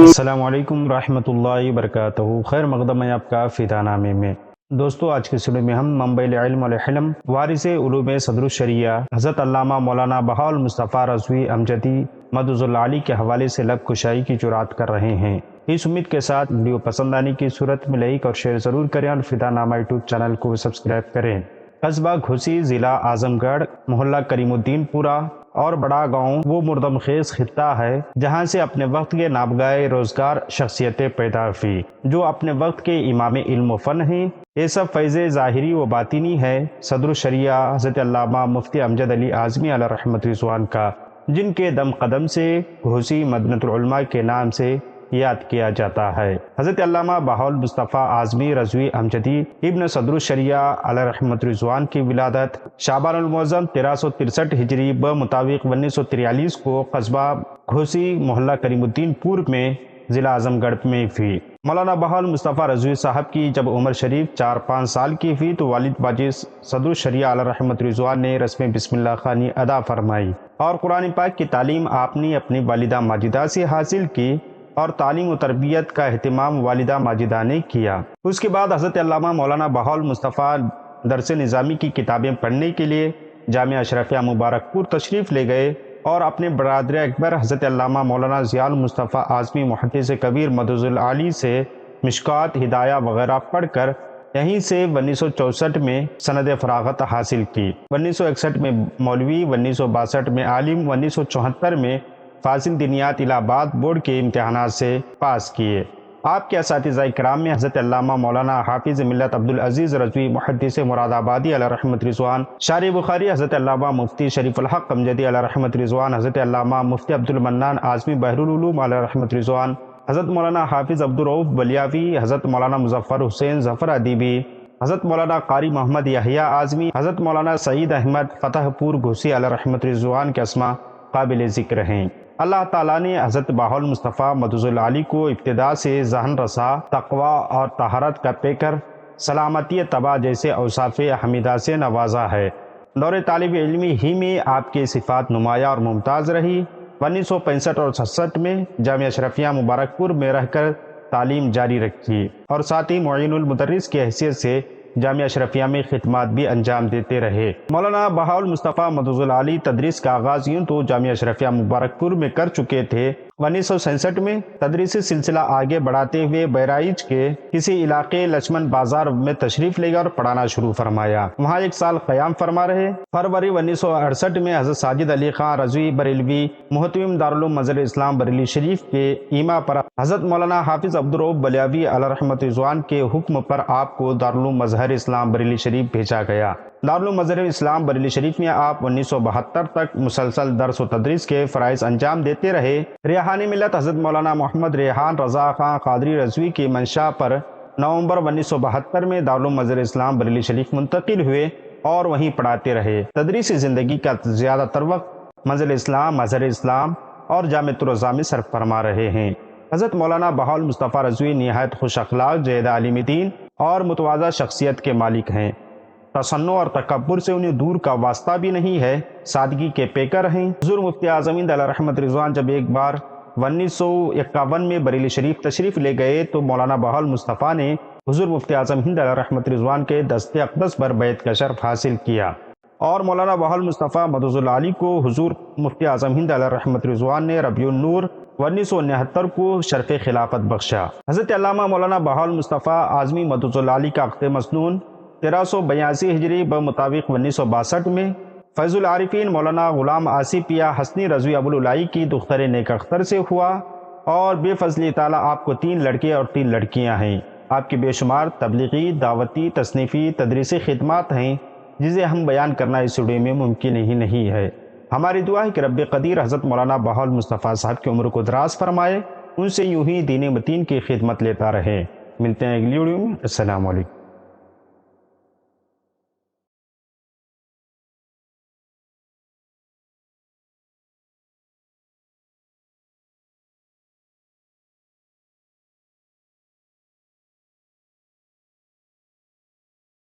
السلام علیکم ورحمۃ اللہ وبرکاتہ۔ خیر مقدم ہے آپ کا فدا نامے میں۔ دوستو، آج کے سلسلے میں ہم منبع علم والحلم وارث علوم صدر الشریعہ حضرت علامہ مولانا بہاء المصطفیٰ رضوی امجدی مدظ العالی کے حوالے سے لب کشائی کی جرات کر رہے ہیں۔ اس امید کے ساتھ ویڈیو پسند آنے کی صورت میں لائک اور شیئر ضرور کریں اور فدا نامہ یوٹیوب چینل کو سبسکرائب کریں۔ قصبہ گھوسی، ضلع اعظم گڑھ، محلہ کریم الدین پورہ اور بڑا گاؤں وہ مردم خیز خطہ ہے جہاں سے اپنے وقت کے نابغہ روزگار شخصیتیں پیدا ہوئی جو اپنے وقت کے امام علم و فن ہیں۔ یہ سب فیض ظاہری و باطنی ہے صدر الشریعہ حضرت علامہ مفتی امجد علی اعظمی علیہ رحمۃ رضوان کا، جن کے دم قدم سے گھوسی مدینۃ العلماء کے نام سے یاد کیا جاتا ہے۔ حضرت علامہ بہاء المصطفیٰ اعظمی رضوی امجدی ابن صدر الشریعہ علیہ رحمۃ رضوان کی ولادت شعبان المعظم 1363 ہجری بمطابق 1943 کو قصبہ گھوسی، محلہ کریم الدین پور میں ضلع اعظم گڑھ میں ہوئی۔ مولانا بہاء المصطفیٰ رضوی صاحب کی جب عمر شریف 4-5 سال کی ہوئی تو والد باجی صدر الشریعہ علیہ رحمۃ رضوان نے رسم بسم اللہ خوانی ادا فرمائی اور قرآن پاک کی تعلیم آپ نے اپنی والدہ ماجدہ سے حاصل کی اور تعلیم و تربیت کا اہتمام والدہ ماجدہ نے کیا۔ اس کے بعد حضرت علامہ مولانا بہاء المصطفیٰ درس نظامی کی کتابیں پڑھنے کے لیے جامعہ اشرفیہ مبارک پور تشریف لے گئے اور اپنے برادر اکبر حضرت علامہ مولانا ضیاء المصطفیٰ اعظمی محدث کبیر مدظ العالی سے مشکوٰۃ، ہدایہ وغیرہ پڑھ کر یہیں سے 1964 میں سند فراغت حاصل کی۔ 1961 میں مولوی، 1962 میں عالم، 1974 میں فاضل دینیات الہ آباد بورڈ کے امتحانات سے پاس کیے۔ آپ کے اساتذہ کرام میں حضرت علامہ مولانا حافظ ملت عبدالعزیز رضوی محدث مراد آبادی علیہ رحمۃ رضوان، شارح بخاری حضرت علامہ مفتی شریف الحق امجدی علیہ رحمۃ رضوان، حضرت علامہ مفتی عبد المنان اعظمی بحر العلوم علیہ رحمۃ رضوان، حضرت مولانا حافظ عبدالرؤوف بلیاوی، حضرت مولانا مظفر حسین ظفر ادیبی، حضرت مولانا قاری محمد یحییٰ اعظمی، حضرت مولانا سعید احمد فتح پور گھوسی علیہ رحمۃ رضوان کے اسماء قابل ذکر ہیں۔ اللہ تعالیٰ نے حضرت بہاء المصطفیٰ مدظ العالی کو ابتدا سے ذہن رسا، تقویٰ اور طہارت کا پیکر، سلامتی طبع جیسے اوصاف حمیدہ سے نوازا ہے۔ دور طالب علمی ہی میں آپ کی صفات نمایاں اور ممتاز رہی۔ 1965 اور 66 میں جامعہ اشرفیہ مبارک پور میں رہ کر تعلیم جاری رکھی اور ساتھ ہی معین المدرس کی حیثیت سے جامعہ اشرفیہ میں خدمات بھی انجام دیتے رہے۔ مولانا بہاء المصطفیٰ مدظ العالی تدریس کا آغاز یوں تو جامعہ اشرفیہ مبارک پور میں کر چکے تھے۔ 1967 میں تدریسی سلسلہ آگے بڑھاتے ہوئے بہرائچ کے کسی علاقے لچمن بازار میں تشریف لے گئے اور پڑھانا شروع فرمایا۔ وہاں 1 سال قیام فرما رہے۔ فروری 1968 میں حضرت ساجد علی خان رضوی بریلوی محتمم دارالعلوم مظہر اسلام بریلی شریف کے ایما پر حضرت مولانا حافظ عبدالرؤوف بلیاوی علیہ رحمۃ رضوان کے حکم پر آپ کو دارالعلوم مظہر اسلام بریلی شریف بھیجا گیا۔ دارالعلوم مظہر اسلام بریلی شریف میں آپ 1972 تک مسلسل درس و تدریس کے فرائض انجام دیتے رہے۔ ریحان ملت حضرت مولانا محمد ریحان رضا خان قادری رضوی کی منشا پر نومبر 1972 میں دارالعلوم مظہر اسلام بریلی شریف منتقل ہوئے اور وہیں پڑھاتے رہے۔ تدریسی زندگی کا زیادہ تر وقت مظہر اسلام اور جامعۃ الرضا میں صرف فرما رہے ہیں۔ حضرت مولانا بہاء المصطفیٰ رضوی نہایت خوش اخلاق، جید عالم دین اور متواضع شخصیت کے مالک ہیں۔ تصنع اور تکبر سے انہیں دور کا واسطہ بھی نہیں ہے، سادگی کے پیکر ہیں۔ حضور مفتی اعظم ہند علیہ رحمۃ رضوان جب ایک بار 1951 میں بریلی شریف تشریف لے گئے تو مولانا بہاء المصطفیٰ نے حضور مفتی اعظم ہند علیہ رحمۃ رضوان کے دست اقدس پر بیعت کا شرف حاصل کیا اور مولانا بہاء المصطفیٰ مدظ العالی کو حضور مفتی اعظم ہند علیہ رحمۃ رضوان نے ربیع النور 1969 کو شرف خلافت بخشا۔ حضرت علامہ مولانا بہاء المصطفیٰ اعظمی مدظ العالی کا عقد مسنون 1382 ہجری بمطابق 1962 میں فیض العارفین مولانا غلام آصفیہ حسنی رضوی ابوالعلائی کی دختر نیک اختر سے ہوا اور بے فضلی تعالیٰ آپ کو 3 لڑکے اور 3 لڑکیاں ہیں۔ آپ کی بے شمار تبلیغی، دعوتی، تصنیفی، تدریسی خدمات ہیں جسے ہم بیان کرنا اس ویڈیو میں ممکن ہی نہیں ہے۔ ہماری دعا ہے کہ رب قدیر حضرت مولانا بہاء المصطفیٰ صاحب کی عمر کو دراز فرمائے، ان سے یوں ہی دین متین کی خدمت لیتا رہے۔ ملتے ہیں اگلی ویڈیو میں۔ السلام علیکم۔